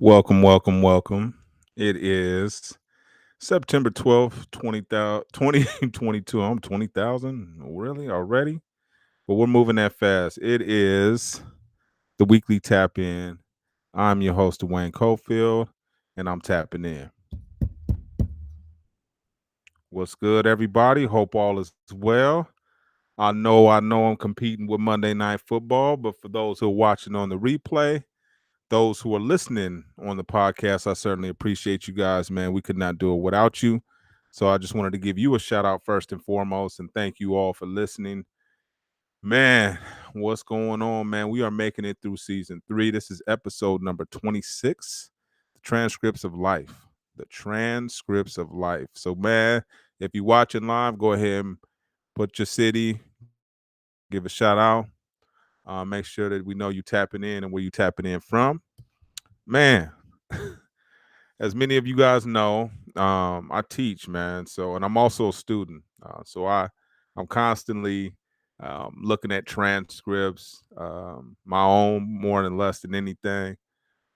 Welcome, welcome, welcome. It is September 12th, 2022. I'm 20,000. Really? Already? But we're moving that fast. It is the weekly tap in. I'm your host, Duane Cofield, and I'm tapping in. What's good, everybody? Hope all is well. I know I'm competing with Monday Night Football, but for those who are watching on the replay, those who are listening on the podcast, I certainly appreciate you guys, man. We could not do it without you. So I just wanted to give you a shout out first and foremost, and thank you all for listening. Man, what's going on, man? We are making it through season 3. This is episode number 26, the Transcripts of Life. The Transcripts of Life. So, man, if you're watching live, go ahead and put your city, give a shout out. Make sure that we know you tapping in and where you tapping in from. Man, as many of you guys know, I teach, man. So, and I'm also a student. I'm constantly looking at transcripts, my own more than less than anything.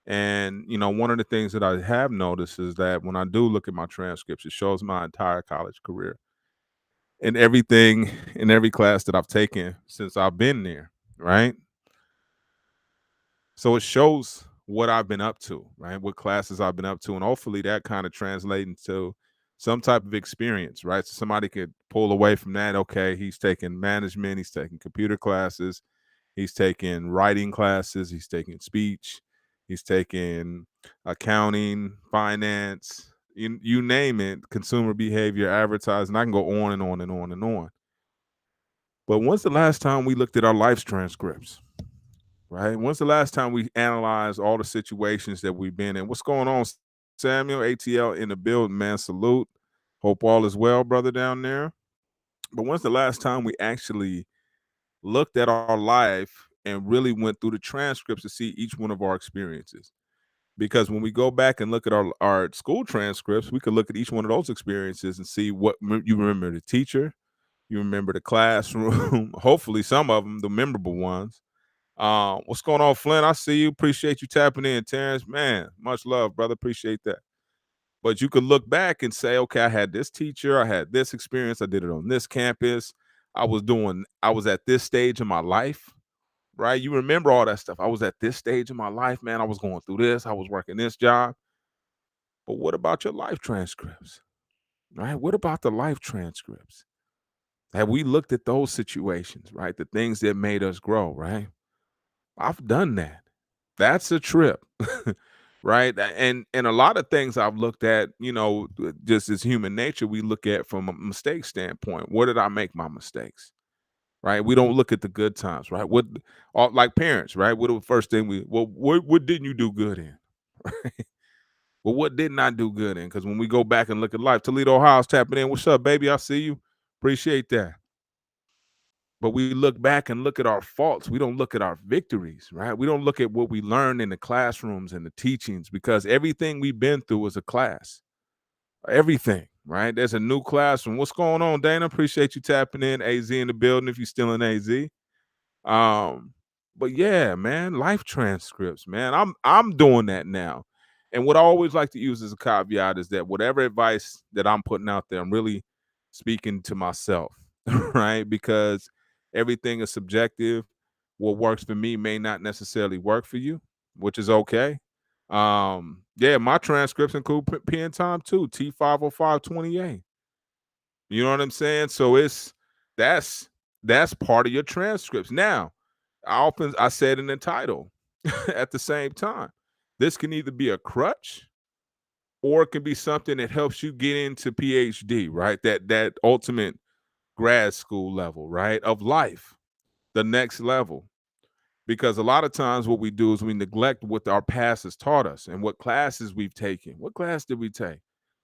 And one of the things that I have noticed is that when I do look at my transcripts, it shows my entire college career and everything in every class that I've taken since I've been there, right? So it shows what I've been up to, right? What classes I've been up to, and hopefully that kind of translates into some type of experience, right? So somebody could pull away from that. Okay, he's taking management, he's taking computer classes, he's taking writing classes, he's taking speech, he's taking accounting, finance, you name it, consumer behavior, advertising. I can go on and on and on and on. But when's the last time we looked at our life's transcripts? Right? When's the last time we analyzed all the situations that we've been in? What's going on, Samuel? ATL in the building, man. Salute. Hope all is well, brother, down there. But when's the last time we actually looked at our life and really went through the transcripts to see each one of our experiences? Because when we go back and look at our school transcripts, we could look at each one of those experiences and see what you remember the teacher, you remember the classroom, hopefully some of them, the memorable ones. What's going on, Flint? I see you. Appreciate you tapping in, Terrence. Man, much love, brother. Appreciate that. But you could look back and say, okay, I had this teacher, I had this experience, I did it on this campus. I was at this stage in my life, right? You remember all that stuff. I was at this stage in my life, man. I was going through this, I was working this job. But what about your life transcripts? Right? What about the life transcripts? Have we looked at those situations, right? The things that made us grow, right? I've done that. That's a trip. Right? And a lot of things I've looked at, just as human nature, we look at from a mistake standpoint. Where did I make my mistakes? Right? We don't look at the good times, right? Like parents, right? What the first thing what didn't you do good in? Right? Well, what didn't I do good in? Because when we go back and look at life, Toledo, Ohio's tapping in. What's up, baby? I see you. Appreciate that. But we look back and look at our faults. We don't look at our victories, right? We don't look at what we learned in the classrooms and the teachings, because everything we've been through is a class. Everything, right? There's a new classroom. What's going on, Dana? Appreciate you tapping in. AZ in the building if you're still in AZ. But yeah, man, life transcripts, man. I'm doing that now. And what I always like to use as a caveat is that whatever advice that I'm putting out there, I'm really speaking to myself, right? Because everything is subjective. What works for me may not necessarily work for you, which is okay. Yeah, my transcripts include pen time too, T50528. You know what I'm saying? So that's that's part of your transcripts. Now, I said in the title at the same time. This can either be a crutch or it can be something that helps you get into PhD, right? That ultimate grad school level, right? Of life, the next level. Because a lot of times what we do is we neglect what our past has taught us and what classes we've taken. What class did we take?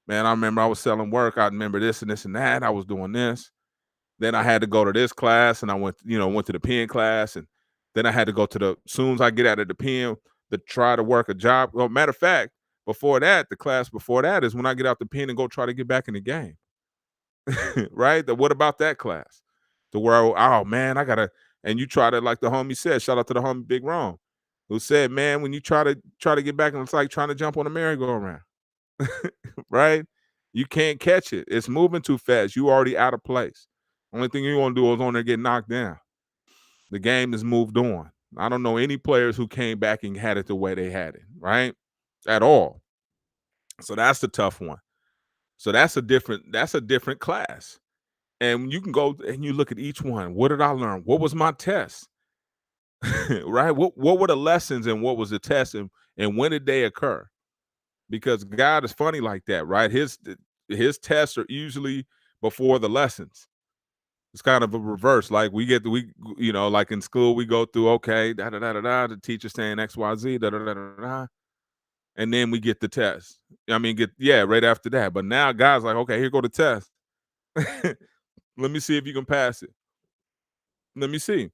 Man, I remember I was selling work. I remember this and this and that. I was doing this. Then I had to go to this class and I went to the pen class. And then I had to go to as soon as I get out of the pen to try to work a job. Well, matter of fact, before that, the class before that is when I get out the pen and go try to get back in the game. Right? What about that class? To where, oh man, I gotta, and you try to, like the homie said, shout out to the homie Big Ron. who said, "Man, when you try to get back, and it's like trying to jump on a merry-go-round, right? You can't catch it. It's moving too fast. You already out of place. Only thing you want to do is on there get knocked down. The game has moved on. I don't know any players who came back and had it the way they had it, right? At all. So that's the tough one. So that's a different class. And you can go and you look at each one. What did I learn? What was my test? Right? What were the lessons and what was the test and when did they occur? Because God is funny like that, right? His tests are usually before the lessons. It's kind of a reverse. Like like in school, we go through, okay, da da da da da, the teacher saying XYZ, da da da da da, and then we get the test. I mean, right after that. But now God's like, okay, here go the test. Let me see if you can pass it. Let me see.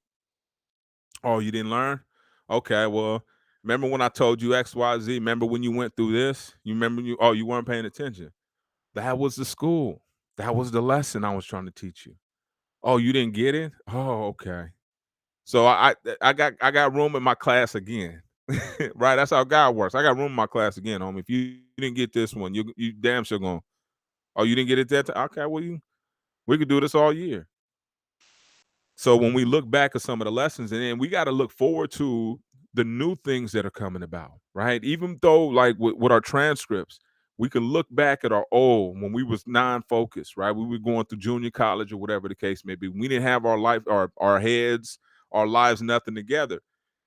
Oh, you didn't learn? Okay, well, remember when I told you XYZ? Remember when you went through this? You remember you weren't paying attention. That was the school. That was the lesson I was trying to teach you. Oh, you didn't get it? Oh, okay. So I got room in my class again. Right? That's how God works. I got room in my class again, homie. If you didn't get this one, you damn sure going. Oh, you didn't get it that time? Okay, well we could do this all year. So when we look back at some of the lessons, and then we got to look forward to the new things that are coming about, right? Even though, like with our transcripts, we can look back at our old when we was non-focused, right? We were going through junior college or whatever the case may be. We didn't have our life, our heads, our lives, nothing together.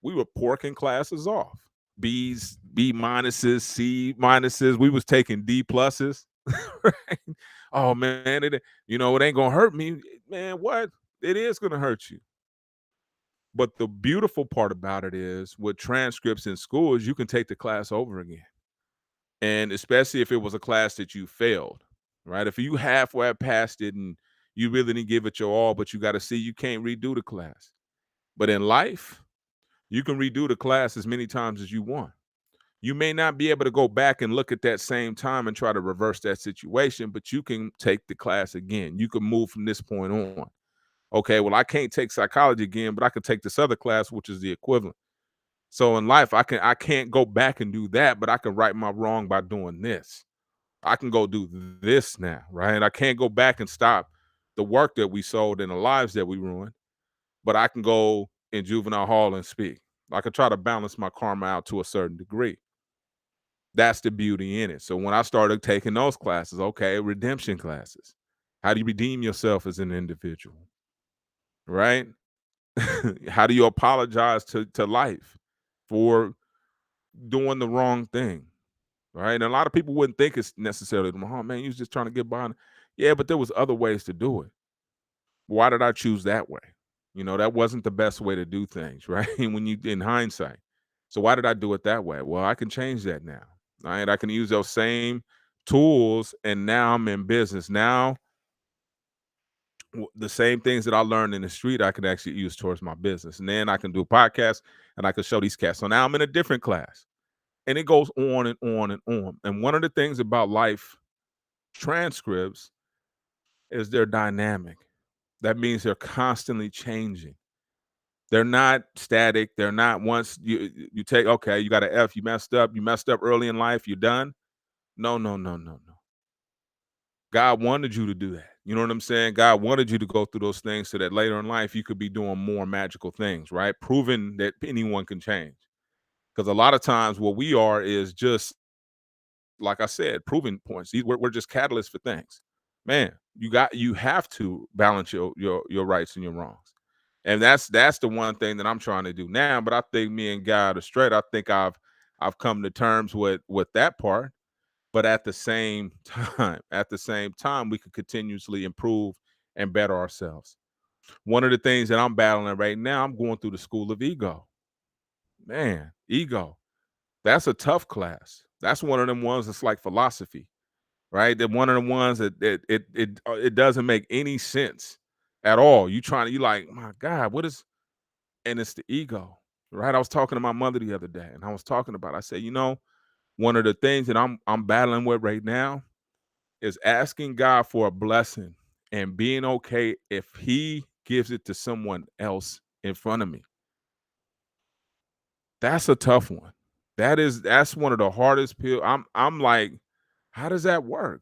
We were porking classes off. B's, B minuses, C minuses. We was taking D pluses. Right? Oh man, it ain't gonna hurt me. Man, what? It is gonna hurt you. But the beautiful part about it is with transcripts in school is you can take the class over again. And especially if it was a class that you failed, right? If you halfway passed it and you really didn't give it your all, but you got to see you can't redo the class. But in life, you can redo the class as many times as you want. You may not be able to go back and look at that same time and try to reverse that situation, but you can take the class again. You can move from this point on. Okay, well, I can't take psychology again, but I could take this other class, which is the equivalent. So in life, I can't go back and do that, but I can right my wrong by doing this. I can go do this now, right? I can't go back and stop the work that we sold and the lives that we ruined, but I can go in juvenile hall and speak. I can try to balance my karma out to a certain degree. That's the beauty in it. So when I started taking those classes, okay, redemption classes. How do you redeem yourself as an individual? Right? How do you apologize to life for doing the wrong thing? Right. And a lot of people wouldn't think it's necessarily, oh man, you was just trying to get by. Yeah, but there was other ways to do it. Why did I choose that way? That wasn't the best way to do things, right? When you in hindsight. So why did I do it that way? Well, I can change that now. Right. I can use those same tools and now I'm in business. Now the same things that I learned in the street, I can actually use towards my business. And then I can do podcasts and I can show these cats. So now I'm in a different class. And it goes on and on and on. And one of the things about life transcripts is they're dynamic. That means they're constantly changing. They're not static. They're not once you take, okay, you got an F, you messed up early in life, you're done. No, no, no, no, no. God wanted you to do that. You know what I'm saying? God wanted you to go through those things so that later in life you could be doing more magical things, right? Proving that anyone can change. Because a lot of times what we are is just, like I said, proving points. We're just catalysts for things. Man, you have to balance your rights and your wrongs. And that's the one thing that I'm trying to do now. But I think me and God are straight. I think I've come to terms with that part. But at the same time, we could continuously improve and better ourselves. One of the things that I'm battling right now, I'm going through the school of ego. Man, ego. That's a tough class. That's one of them ones that's like philosophy, right? That one of the ones that it doesn't make any sense at all. You like, my God, what is and it's the ego, right? I was talking to my mother the other day, and I was talking about, I said, one of the things that I'm battling with right now is asking God for a blessing and being okay if he gives it to someone else in front of me. That's a tough one. That's one of the hardest pill. I'm like, how does that work?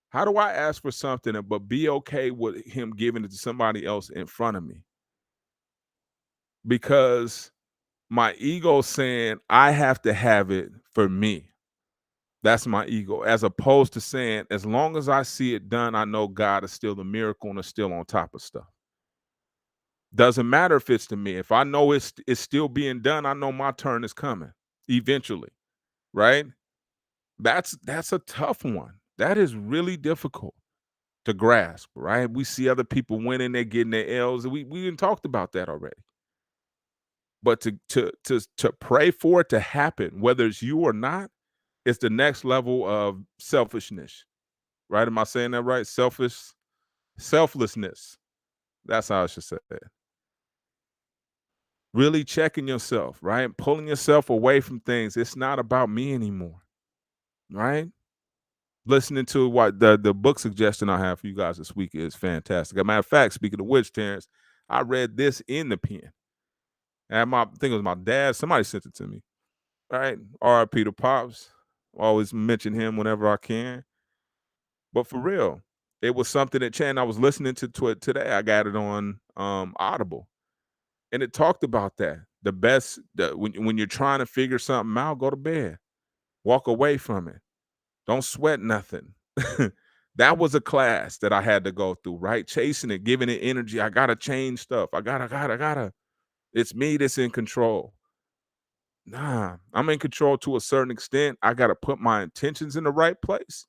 How do I ask for something but be okay with him giving it to somebody else in front of me? Because my ego saying I have to have it for me. That's my ego, as opposed to saying, as long as I see it done, I know God is still the miracle and is still on top of stuff. Doesn't matter if it's to me. If I know it's still being done, I know my turn is coming eventually, right? That's a tough one. That is really difficult to grasp, right? We see other people winning, they're getting their L's. We even talked about that already. But to pray for it to happen, whether it's you or not, it's the next level of selfishness. Right? Am I saying that right? Selflessness. That's how I should say it. Really checking yourself, right? Pulling yourself away from things. It's not about me anymore, right? Listening to what the book suggestion I have for you guys this week is fantastic. As a matter of fact, speaking of which, Terrence, I read this in the pen. And I think it was my dad. Somebody sent it to me. All right. R.I.P. to Pops. Always mention him whenever I can. But for real, it was something that changed. I was listening to it today. I got it on Audible. And it talked about that. The best when you're trying to figure something out, go to bed. Walk away from it. Don't sweat nothing. That was a class that I had to go through, right? Chasing it, giving it energy. I gotta change stuff. I gotta. It's me that's in control. Nah, I'm in control to a certain extent. I gotta put my intentions in the right place.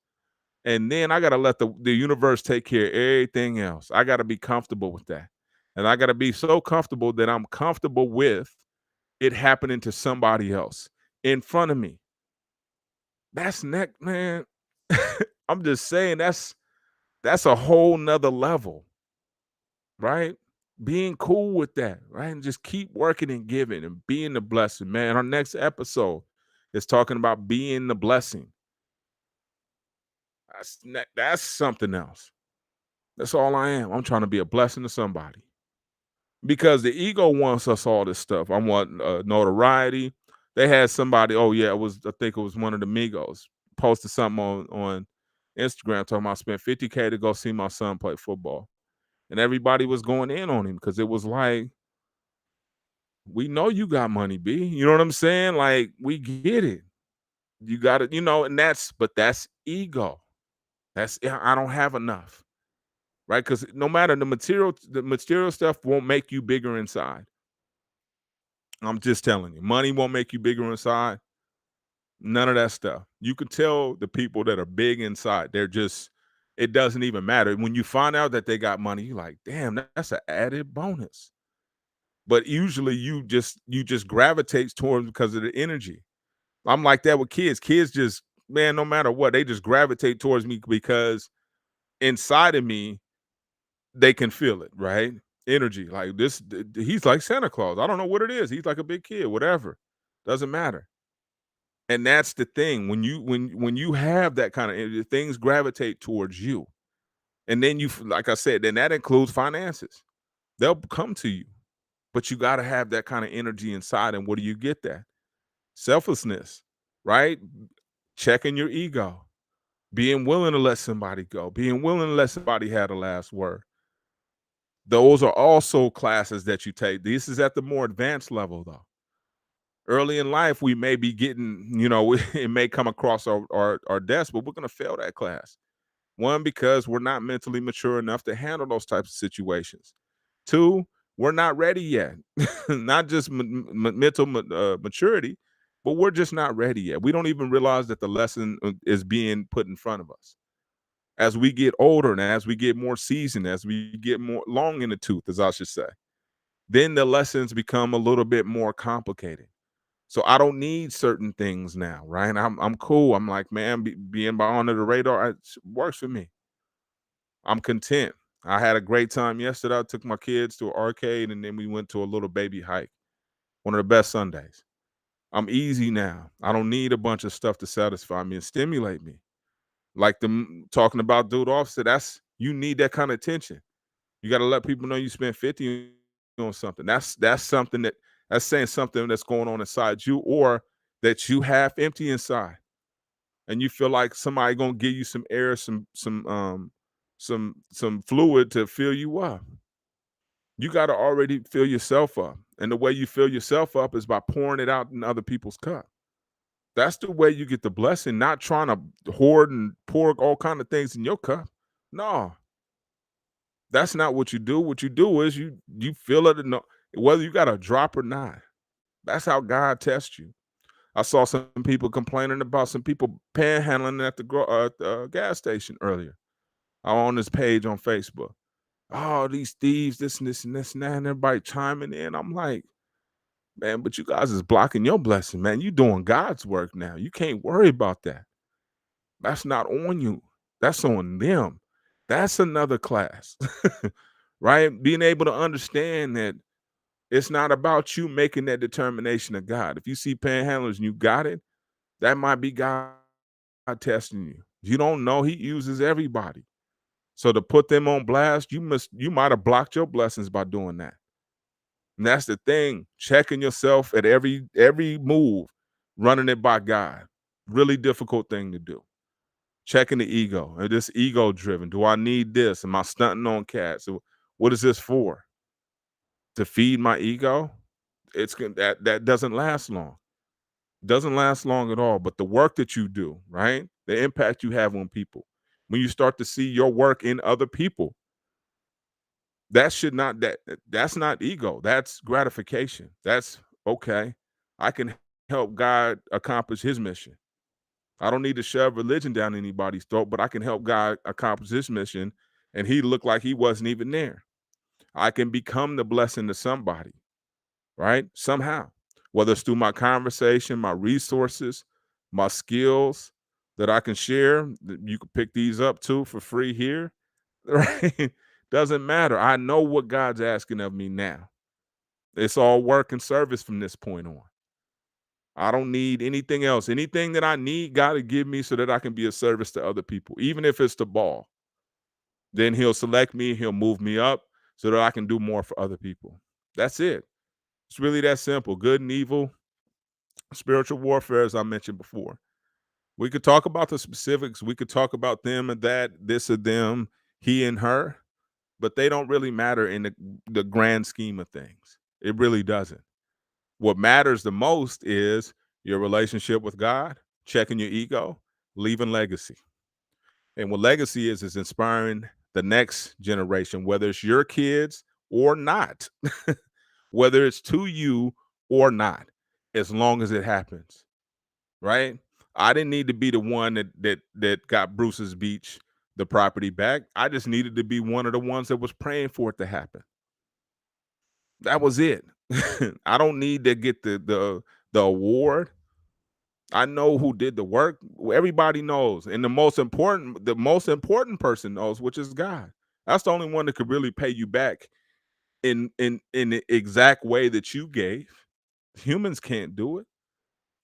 And then I gotta let the universe take care of everything else. I gotta be comfortable with that. And I gotta be so comfortable that I'm comfortable with it happening to somebody else in front of me. That's neck, man. I'm just saying that's a whole nother level, right? Being cool with that, right? And just keep working and giving and being the blessing, man. Our next episode is talking about being the blessing. That's something else. That's all I am. I'm trying to be a blessing to somebody. Because the ego wants us all this stuff. I want notoriety. They had somebody, oh yeah, I think it was one of the Migos, posted something on Instagram talking about I spent 50K to go see my son play football. And everybody was going in on him because it was like, we know you got money, B. You know what I'm saying? Like, we get it. You got it, and that's ego. I don't have enough. Right? Because no matter the material stuff won't make you bigger inside. I'm just telling you, money won't make you bigger inside. None of that stuff. You can tell the people that are big inside, it doesn't even matter. When you find out that they got money, you're like, damn, that's an added bonus. But usually you just gravitate towards because of the energy. I'm like that with kids. Kids just, man, no matter what, they just gravitate towards me because inside of me, they can feel it, right? Energy. Like he's like Santa Claus. I don't know what it is. He's like a big kid, whatever. Doesn't matter. And that's the thing. When you have that kind of energy, things gravitate towards you. And then like I said, then that includes finances. They'll come to you. But you got to have that kind of energy inside. And where do you get that? Selflessness, right? Checking your ego, being willing to let somebody go, being willing to let somebody have the last word. Those are also classes that you take. This is at the more advanced level, though. Early in life, we may be getting, it may come across our desk, but we're going to fail that class. One, because we're not mentally mature enough to handle those types of situations. Two, we're not ready yet. Not just mental maturity, but we're just not ready yet. We don't even realize that the lesson is being put in front of us. As we get older and as we get more seasoned, as we get more long in the tooth, as I should say, then the lessons become a little bit more complicated. So I don't need certain things now, right? I'm cool. I'm like, man, being by under the radar, it works for me. I'm content. I had a great time yesterday. I took my kids to an arcade and then we went to a little baby hike. One of the best Sundays. I'm easy now. I don't need a bunch of stuff to satisfy me and stimulate me. Like talking about dude offset, you need that kind of attention. You got to let people know you spent 50 on something. That's something That's saying something that's going on inside you, or that you half empty inside, and you feel like somebody gonna give you some air, some fluid to fill you up. You got to already fill yourself up, and the way you fill yourself up is by pouring it out in other people's cup. That's the way you get the blessing, not trying to hoard and pour all kind of things in your cup. No, that's not what you do. What you do is you fill it, whether you got a drop or not. That's how God tests you. I saw some people complaining about some people panhandling at the gas station earlier. I'm on this page on Facebook. Oh, these thieves, this and this and this and that, and everybody chiming in. I'm like, man, but you guys is blocking your blessing, man. You doing God's work now. You can't worry about that. That's not on you. That's on them. That's another class, right? Being able to understand that it's not about you making that determination of God. If you see panhandlers and you got it, that might be God testing you. You don't know He uses everybody. So to put them on blast, you might have blocked your blessings by doing that. And that's the thing, checking yourself at every move, running it by God. Really difficult thing to do. Checking the ego. Is this ego driven? Do I need this? Am I stunting on cats? What is this for? To feed my ego? That doesn't last long. Doesn't last long at all. But the work that you do, right? The impact you have on people. When you start to see your work in other people, that's not ego. That's gratification. That's okay. I can help God accomplish His mission. I don't need to shove religion down anybody's throat, but I can help God accomplish His mission, and He looked like He wasn't even there. I can become the blessing to somebody, right? Somehow, whether it's through my conversation, my resources, my skills that I can share. You can pick these up too for free here, right? Doesn't matter. I know what God's asking of me now. It's all work and service from this point on. I don't need anything else. Anything that I need, God to give me so that I can be a service to other people, even if it's the ball. Then He'll select me, He'll move me up so that I can do more for other people. That's it. It's really that simple. Good and evil, spiritual warfare, as I mentioned before. We could talk about the specifics. We could talk about them and that, this or them, he and her, but they don't really matter in the grand scheme of things. It really doesn't. What matters the most is your relationship with God, checking your ego, leaving legacy. And what legacy is inspiring the next generation, whether it's your kids or not, whether it's to you or not, as long as it happens, right? I didn't need to be the one that got Bruce's Beach the property back. I just needed to be one of the ones that was praying for it to happen. That was it. I don't need to get the award. I know who did the work. Everybody knows, and the most important person knows, which is God. That's the only one that could really pay you back in the exact way that you gave. Humans can't do it.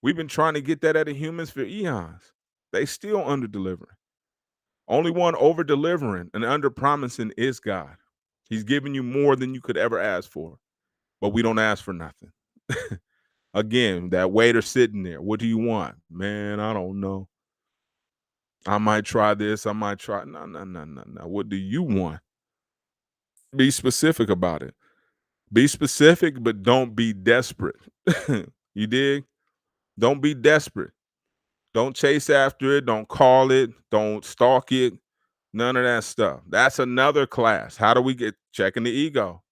We've been trying to get that out of humans for eons. They still under delivering. Only one over delivering and under promising is God. He's giving you more than you could ever ask for, but we don't ask for nothing. Again, that waiter sitting there. What do you want? Man, I don't know. I might try this. I might try. No, no, no, no, no. What do you want? Be specific about it. Be specific, but don't be desperate. You dig? Don't be desperate. Don't chase after it. Don't call it. Don't stalk it. None of that stuff. That's another class. How do we get checking the ego?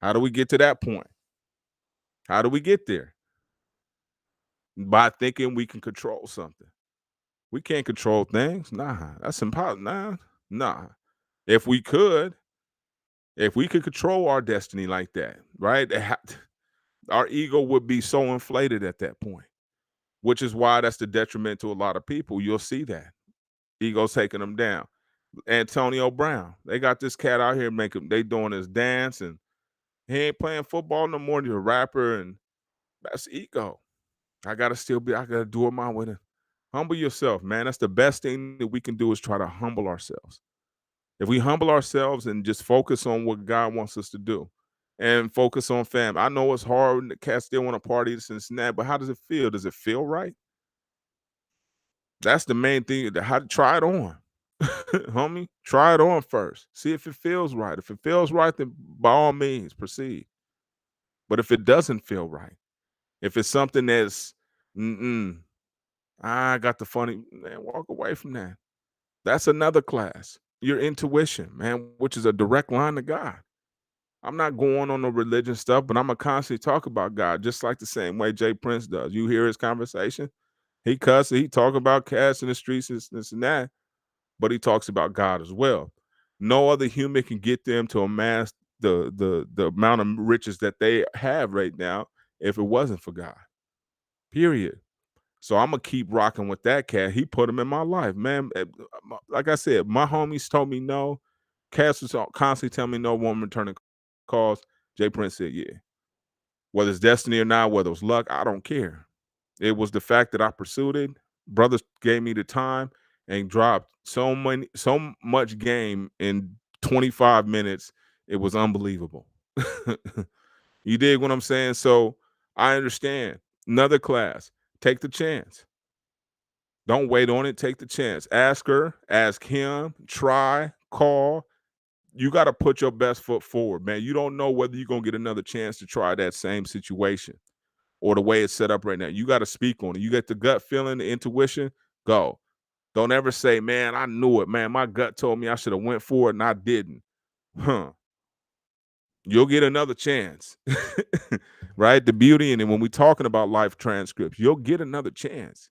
How do we get to that point? How do we get there? By thinking we can control something. We can't control things. Nah, that's impossible. Nah. If we could, if we could control our destiny like that, right? Our ego would be so inflated at that point, which is why that's the detriment to a lot of people. You'll see that. Ego's taking them down. Antonio Brown, they got this cat out here they doing his dance, and he ain't playing football no more. He's a rapper, and that's ego. I gotta do it my way. Humble yourself, man. That's the best thing that we can do, is try to humble ourselves. If we humble ourselves and just focus on what God wants us to do, and focus on family. I know it's hard when the cats still want to party this and that, but how does it feel? Does it feel right? That's the main thing. How to try it on, homie. Try it on first. See if it feels right. If it feels right, then by all means proceed. But if it doesn't feel right, if it's something that's, mm-mm, I got the funny man, walk away from that. That's another class. Your intuition, man, which is a direct line to God. I'm not going on no religion stuff, but I'm gonna constantly talk about God, just like the same way Jay Prince does. You hear his conversation, he cuss, he talk about cats in the streets, this and that, but he talks about God as well. No other human can get them to amass the amount of riches that they have right now if it wasn't for God. Period. So I'm gonna keep rocking with that cat. He put him in my life, man. Like I said, my homies told me no. Cats was constantly telling me no, won't returning calls. Jay Prince said, yeah. Whether it's destiny or not, whether it was luck, I don't care. It was the fact that I pursued it. Brothers gave me the time and dropped so much game in 25 minutes. It was unbelievable. You dig what I'm saying? So I understand. Another class, take the chance. Don't wait on it. Take the chance. Ask her, ask him, try, call. You got to put your best foot forward, man. You don't know whether you're going to get another chance to try that same situation or the way it's set up right now. You got to speak on it. You get the gut feeling, the intuition, go. Don't ever say, man, I knew it, man. My gut told me I should have went for it and I didn't. Huh. You'll get another chance. Right? The beauty in it, when we're talking about life transcripts, you'll get another chance.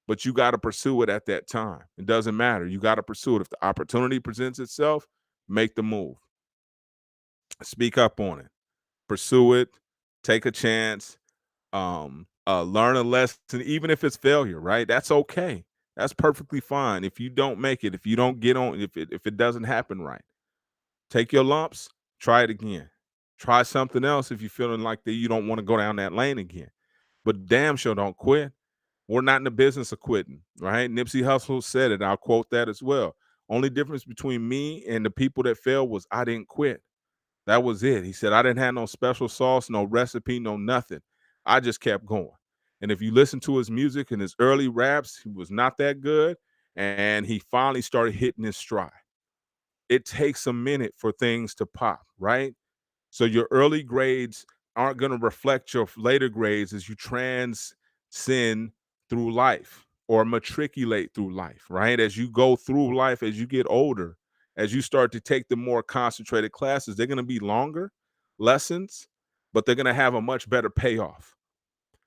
But you got to pursue it at that time. It doesn't matter. You got to pursue it. If the opportunity presents itself, make the move. Speak up on it. Pursue it. Take a chance. Learn a lesson, even if it's failure, right? That's okay. That's perfectly fine. If you don't make it, if you don't get on, if it doesn't happen right, take your lumps, try it again. Try something else if you're feeling like that you don't want to go down that lane again. But damn sure don't quit. We're not in the business of quitting, right? Nipsey Hussle said it. I'll quote that as well. Only difference between me and the people that failed was I didn't quit. That was it. He said, I didn't have no special sauce, no recipe, no nothing. I just kept going. And if you listen to his music and his early raps, he was not that good. And he finally started hitting his stride. It takes a minute for things to pop, right? So your early grades aren't going to reflect your later grades as you transcend through life or matriculate through life, right? As you go through life, as you get older, as you start to take the more concentrated classes, they're going to be longer lessons, but they're going to have a much better payoff.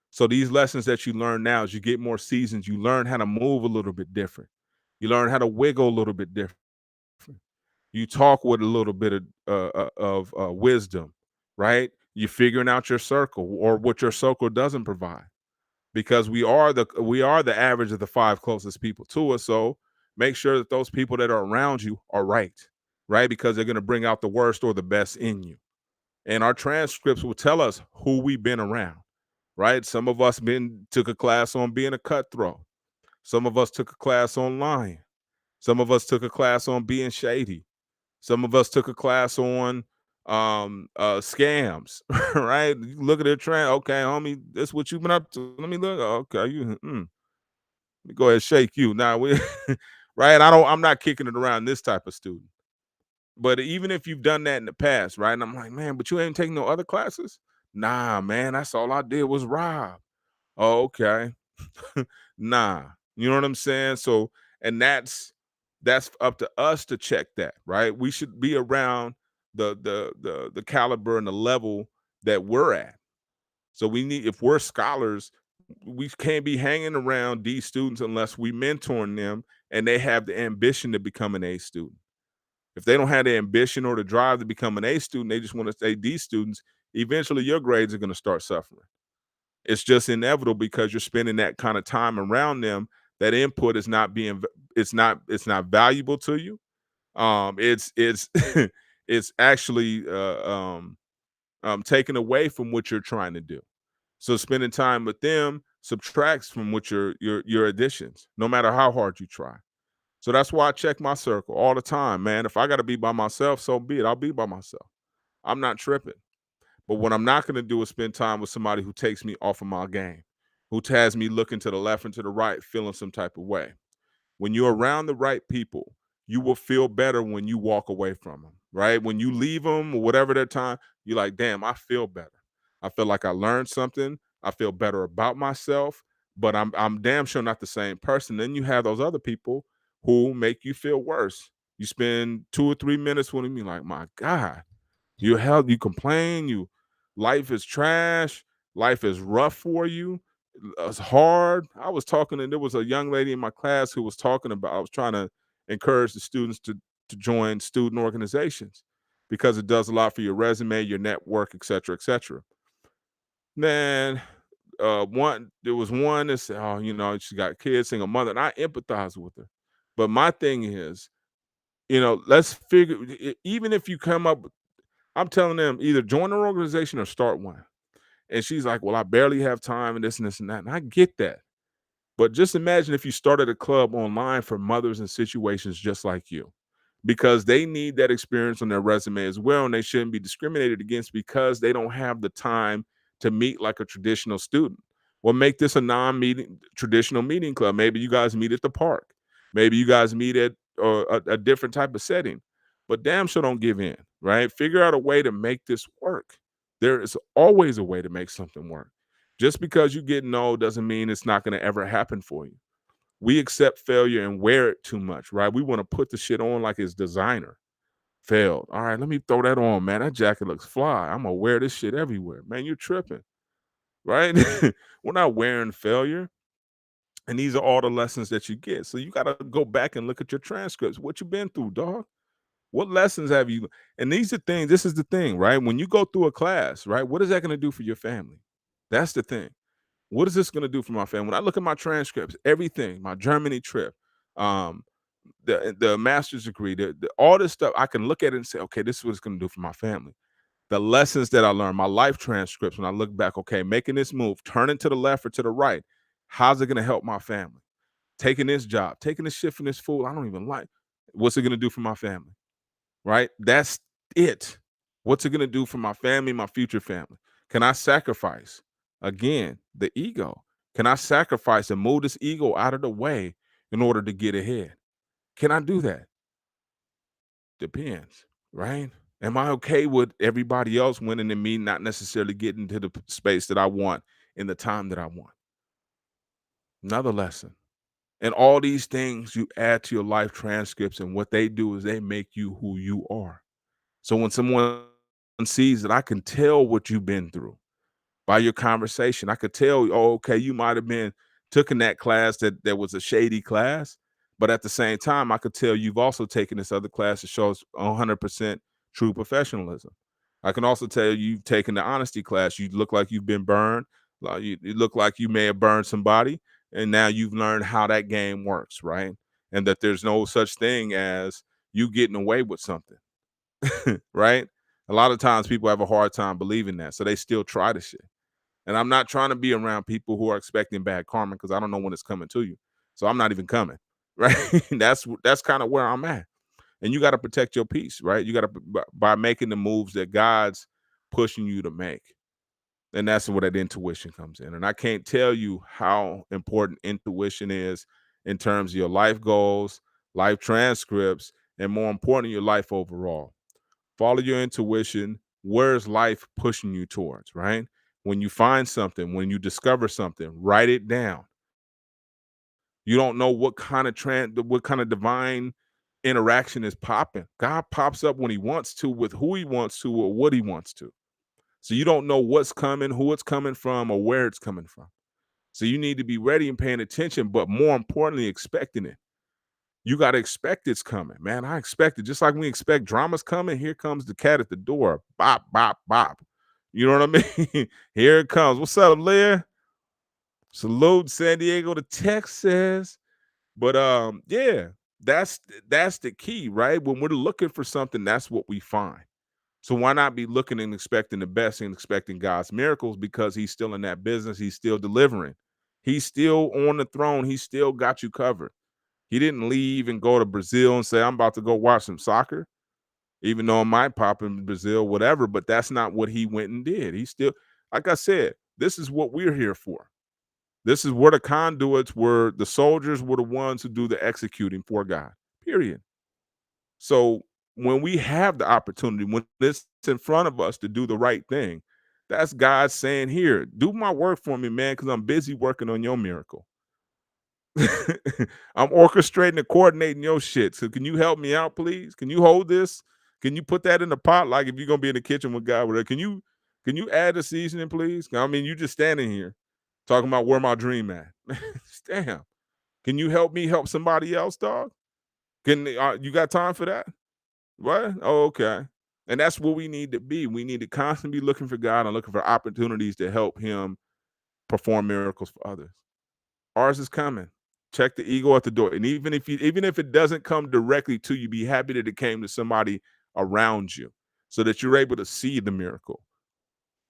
So these lessons that you learn now, as you get more seasons, you learn how to move a little bit different. You learn how to wiggle a little bit different. You talk with a little bit of wisdom, right? You're figuring out your circle or what your circle doesn't provide, because we are the average of the five closest people to us. So make sure that those people that are around you are right, because they're going to bring out the worst or the best in you. And our transcripts will tell us who we've been around, right? Some of us took a class on being a cutthroat. Some of us took a class on lying. Some of us took a class on being shady. Some of us took a class on scams, right? You look at their trend. Okay, homie, that's what you've been up to. Let me look. Okay, let me go ahead and shake you. Now we right. I'm not kicking it around this type of student. But even if you've done that in the past, right? And I'm like, man, but you ain't taking no other classes? Nah, man, that's all I did was rob. Oh, okay. Nah. You know what I'm saying? So, and that's up to us to check that, right? We should be around the caliber and the level that we're at. So we need, if we're scholars, we can't be hanging around these students unless we mentoring them and they have the ambition to become an A student. If they don't have the ambition or the drive to become an A student, they just want to stay D students, eventually your grades are going to start suffering. It's just inevitable because you're spending that kind of time around them. That input is not being, it's not valuable to you. It's it's actually taken away from what you're trying to do. So spending time with them subtracts from what your additions, no matter how hard you try. So that's why I check my circle all the time, man. If I got to be by myself, so be it. I'll be by myself. I'm not tripping. But what I'm not going to do is spend time with somebody who takes me off of my game, who has me looking to the left and to the right, feeling some type of way. When you're around the right people, you will feel better when you walk away from them, right? When you leave them or whatever their time, you're like, damn, I feel better. I feel like I learned something. I feel better about myself, but I'm damn sure not the same person. Then you have those other people who make you feel worse. You spend 2 or 3 minutes with them, you're like, my God, you complain, life is trash, life is rough for you, it's hard. I was talking, and there was a young lady in my class who was talking about, I was trying to encourage the students to join student organizations because it does a lot for your resume, your network, et cetera, et cetera. Man, there was one that said, oh, she got kids, single mother, and I empathize with her. But my thing is, let's figure, even if you come up, I'm telling them either join an organization or start one. And she's like, well, I barely have time and this and this and that. And I get that. But just imagine if you started a club online for mothers in situations just like you, because they need that experience on their resume as well. And they shouldn't be discriminated against because they don't have the time to meet like a traditional student. Well, make this a non-meeting traditional meeting club. Maybe you guys meet at the park. Maybe you guys meet at a different type of setting. But damn sure don't give in, right? Figure out a way to make this work. There is always a way to make something work. Just because you get no doesn't mean it's not going to ever happen for you. We accept failure and wear it too much, right? We want to put the shit on like it's designer. Failed. All right, let me throw that on, man. That jacket looks fly. I'm gonna wear this shit everywhere. Man, you're tripping, right? We're not wearing failure. And these are all the lessons that you get. So you gotta go back and look at your transcripts. What you been through, dog? What lessons have you? And these are things, this is the thing, right? When you go through a class, right? What is that gonna do for your family? That's the thing. What is this going to do for my family? When I look at my transcripts, everything, my Germany trip, um, the master's degree, all this stuff, I can look at it and say, okay, this is what it's going to do for my family. The lessons that I learned, my life transcripts, when I look back, okay, making this move, turning to the left or to the right, how's it going to help my family? Taking this job, taking this shift from this fool I don't even like. What's it going to do for my family? Right? That's it. What's it going to do for my family, my future family? Can I sacrifice? Again, the ego. Can I sacrifice and move this ego out of the way in order to get ahead? Can I do that? Depends, right? Am I okay with everybody else winning and me not necessarily getting to the space that I want in the time that I want? Another lesson. And all these things you add to your life transcripts, and what they do is they make you who you are. So when someone sees that, I can tell what you've been through by your conversation. I could tell, oh, okay, you might have been taking that class that was a shady class, but at the same time, I could tell you've also taken this other class that shows 100% true professionalism. I can also tell you've taken the honesty class. You look like you've been burned. You look like you may have burned somebody, and now you've learned how that game works, right? And that there's no such thing as you getting away with something. Right? A lot of times people have a hard time believing that, so they still try the shit. And I'm not trying to be around people who are expecting bad karma because I don't know when it's coming to you. So I'm not even coming. Right? That's kind of where I'm at. And you got to protect your peace, right? You got to by making the moves that God's pushing you to make. And that's where that intuition comes in. And I can't tell you how important intuition is in terms of your life goals, life transcripts, and more importantly, your life overall. Follow your intuition. Where's life pushing you towards, right? When you find something, when you discover something, write it down. You don't know what kind of divine interaction is popping. God pops up when he wants to, with who he wants to, or what he wants to. So you don't know what's coming, who it's coming from, or where it's coming from. So you need to be ready and paying attention, but more importantly, expecting it. You got to expect it's coming, man. I expect it. Just like we expect dramas coming, here comes the cat at the door. Bop, bop, bop. You know what I mean? Here it comes. What's up, Leah? Salute San Diego to Texas. But yeah, that's that's the key, right? When we're looking for something, that's what we find. So why not be looking and expecting the best and expecting God's miracles, because he's still in that business, he's still delivering. He's still on the throne, he still got you covered. He didn't leave and go to Brazil and say, I'm about to go watch some soccer. even though it might pop in Brazil, whatever, but that's not what he went and did. He still, like I said, this is what we're here for. This is where the conduits were, the soldiers were the ones who do the executing for God, period. So when we have the opportunity, when it's in front of us to do the right thing, that's God saying, here, do my work for me, man, because I'm busy working on your miracle. I'm orchestrating and coordinating your shit. So can you help me out, please? Can you hold this? Can you put that in the pot? Like if you're gonna be in the kitchen with God, whatever, can you add the seasoning, please? I mean, you just standing here talking about where my dream at. Damn. Can you help me help somebody else, dog? Can you got time for that? What? Oh, okay. And that's what we need to be. We need to constantly be looking for God and looking for opportunities to help Him perform miracles for others. Ours is coming. Check the ego at the door. And even if it doesn't come directly to you, be happy that it came to somebody around you so that you're able to see the miracle.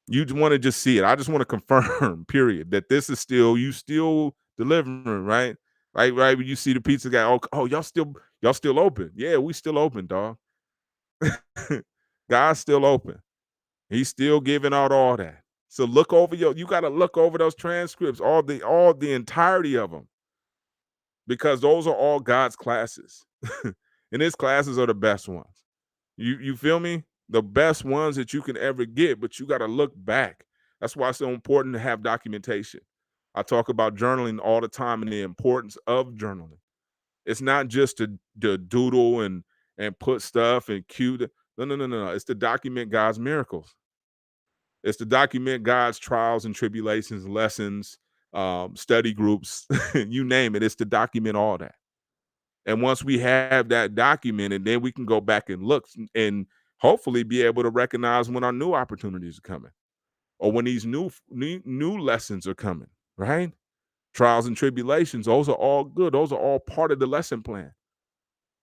You want to just see it. I just want to confirm, period, that this is still you still delivering, right? Right. When you see the pizza guy, oh, y'all still open. Yeah, we still open, dog. God's still open. He's still giving out all that. So you got to look over those transcripts, all the entirety of them, because those are all God's classes. And his classes are the best ones. You feel me? The best ones that you can ever get, but you got to look back. That's why it's so important to have documentation. I talk about journaling all the time and the importance of journaling. It's not just to doodle and put stuff and cue. No, no, no, no. It's to document God's miracles. It's to document God's trials and tribulations, lessons, study groups, you name it. It's to document all that. And once we have that documented, then we can go back and look and hopefully be able to recognize when our new opportunities are coming or when these new lessons are coming, right? Trials and tribulations, those are all good. Those are all part of the lesson plan.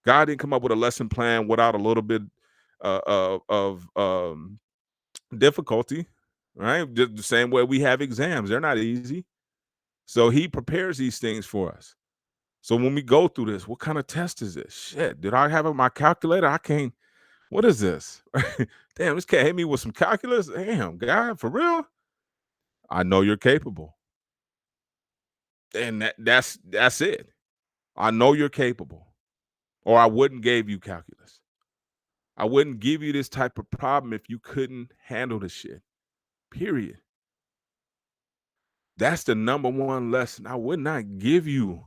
God didn't come up with a lesson plan without a little bit of difficulty, right? Just the same way we have exams. They're not easy. So he prepares these things for us. So when we go through this, what kind of test is this? Shit, did I have my calculator? I can't. What is this? Damn, this can't hit me with some calculus. Damn, God, for real? I know you're capable. And that's it. I know you're capable. Or I wouldn't give you calculus. I wouldn't give you this type of problem if you couldn't handle the shit. Period. That's the number one lesson. I would not give you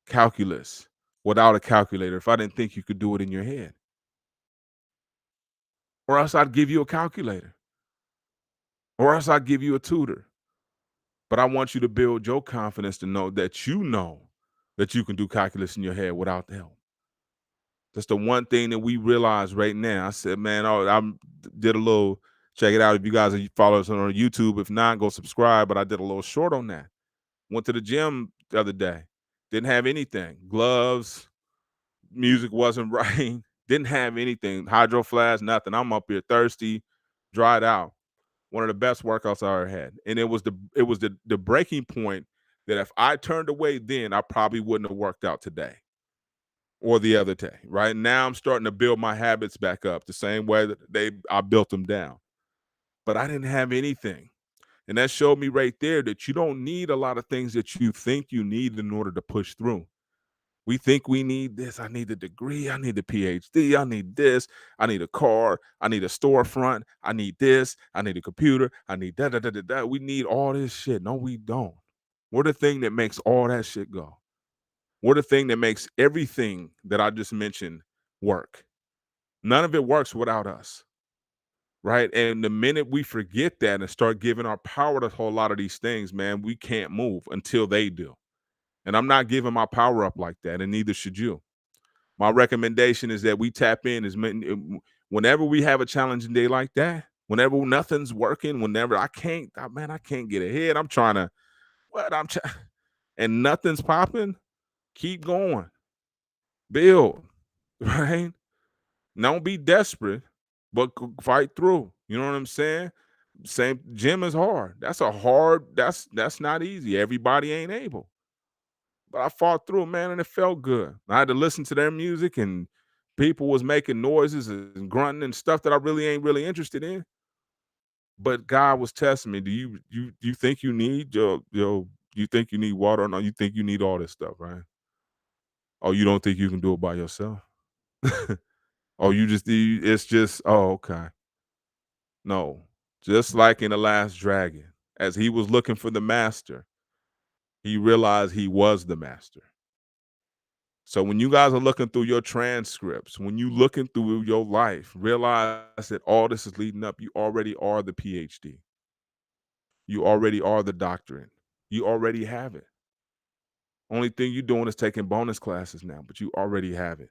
calculus without a calculator if I didn't think you could do it in your head. Or else I'd give you a calculator. Or else I'd give you a tutor. But I want you to build your confidence to know that you can do calculus in your head without the help. That's the one thing that we realize right now. I said, man, I did a little, check it out. If you guys follow us on YouTube, if not, go subscribe. But I did a little short on that. Went to the gym the other day. Didn't have anything. Gloves, music wasn't right. Didn't have anything. Hydro flask, nothing. I'm up here thirsty, dried out. One of the best workouts I ever had. And it was the breaking point that if I turned away then, I probably wouldn't have worked out today or the other day. Right now, I'm starting to build my habits back up the same way that I built them down. But I didn't have anything. And that showed me right there that you don't need a lot of things that you think you need in order to push through. We think we need this. I need a degree. I need a PhD. I need this. I need a car. I need a storefront. I need this. I need a computer. I need da da da da da. We need all this shit. No, we don't. We're the thing that makes all that shit go. We're the thing that makes everything that I just mentioned work. None of it works without us. Right. And the minute we forget that and start giving our power to a whole lot of these things, man, we can't move until they do. And I'm not giving my power up like that, and neither should you. My recommendation is that we tap in whenever we have a challenging day like that, whenever nothing's working, whenever I can't get ahead. I'm trying to, and nothing's popping, keep going, build, right? Don't be desperate, but fight through. You know what I'm saying? Same, gym is hard. That's not easy. Everybody ain't able. But I fought through, man, and it felt good. I had to listen to their music and People was making noises and grunting and stuff that I really ain't really interested in. But God was testing me. Do you think you need you think you need water or no? You think you need all this stuff, right? Oh, you don't think you can do it by yourself? Oh, it's just, oh, okay. No. Just like in The Last Dragon, as he was looking for the master, he realized he was the master. So when you guys are looking through your transcripts, when you looking through your life, realize that all this is leading up. You already are the PhD. You already are the doctorate. You already have it. Only thing you're doing is taking bonus classes now, but you already have it.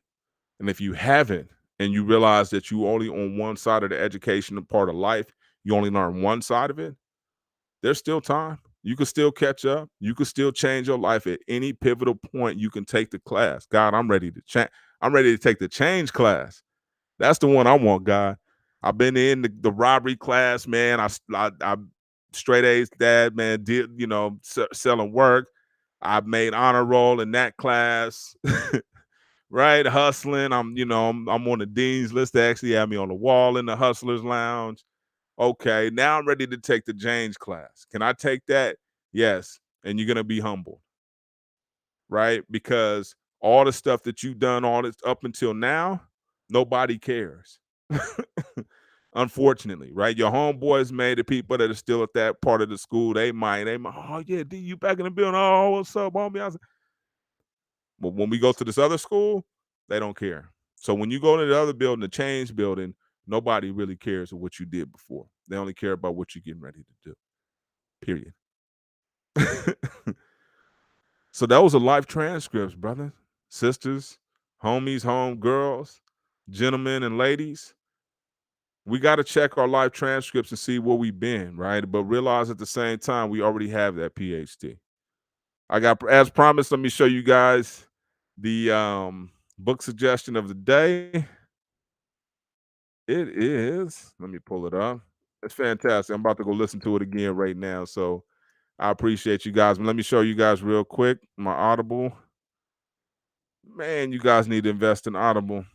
And if you haven't, and you realize that you only on one side of the education part of life, you only learn one side of it, there's still time. You can still catch up. You can still change your life at any pivotal point. You can take the class. God, I'm ready to change. I'm ready to take the change class. That's the one I want, God. I've been in the robbery class, man. I straight A's dad, man. Did selling work. I made honor roll in that class, right? Hustling. I'm on the dean's list. They actually have me on the wall in the hustlers lounge. Okay, now I'm ready to take the James class. Can I take that? Yes. And you're gonna be humble, right? Because all the stuff that you've done all this up until now, nobody cares. Unfortunately, right? Your homeboys made the people that are still at that part of the school, they might, oh yeah, D, you back in the building. Oh, what's up, homie? But when we go to this other school, they don't care. So when you go to the other building, the change building, nobody really cares what you did before. They only care about what you're getting ready to do. Period. So that was a life transcripts, brothers, sisters, homies, home girls, gentlemen, and ladies. We got to check our life transcripts and see where we've been, right? But realize at the same time, we already have that PhD. I got, as promised, let me show you guys the book suggestion of the day. It is, let me pull it up. It's fantastic. I'm about to go listen to it again right now. So I appreciate you guys. But let me show you guys real quick my Audible. Man, you guys need to invest in Audible.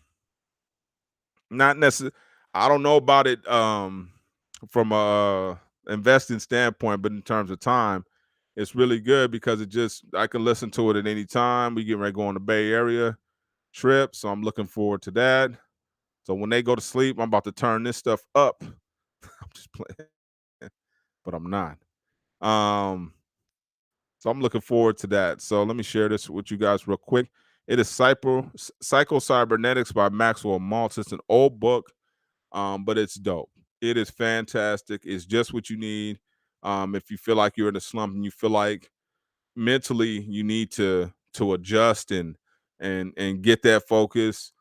Not necessarily, I don't know about it from a investing standpoint, but in terms of time, it's really good because I can listen to it at any time. We get ready to go on the Bay Area trip, so I'm looking forward to that. So when they go to sleep, I'm about to turn this stuff up. I'm just playing, but I'm not. So I'm looking forward to that. So let me share this with you guys real quick. It is Psycho Cybernetics by Maxwell Maltz. It's an old book, but it's dope. It is fantastic. It's just what you need. If you feel like you're in a slump and you feel like mentally you need to adjust and get that focus,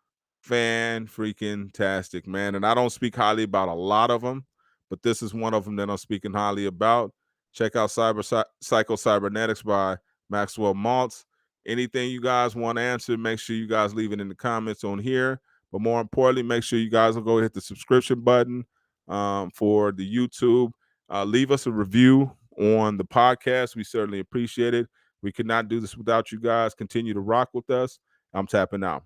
fan freaking tastic, man. And I don't speak highly about a lot of them, but this is one of them that I'm speaking highly about. Check out Psycho Cybernetics by Maxwell Maltz. Anything you guys want answered, make sure you guys leave it in the comments on here. But more importantly, make sure you guys will go hit the subscription button for the YouTube. Leave us a review on the podcast. We certainly appreciate it. We could not do this without you guys. Continue to rock with us. I'm tapping out.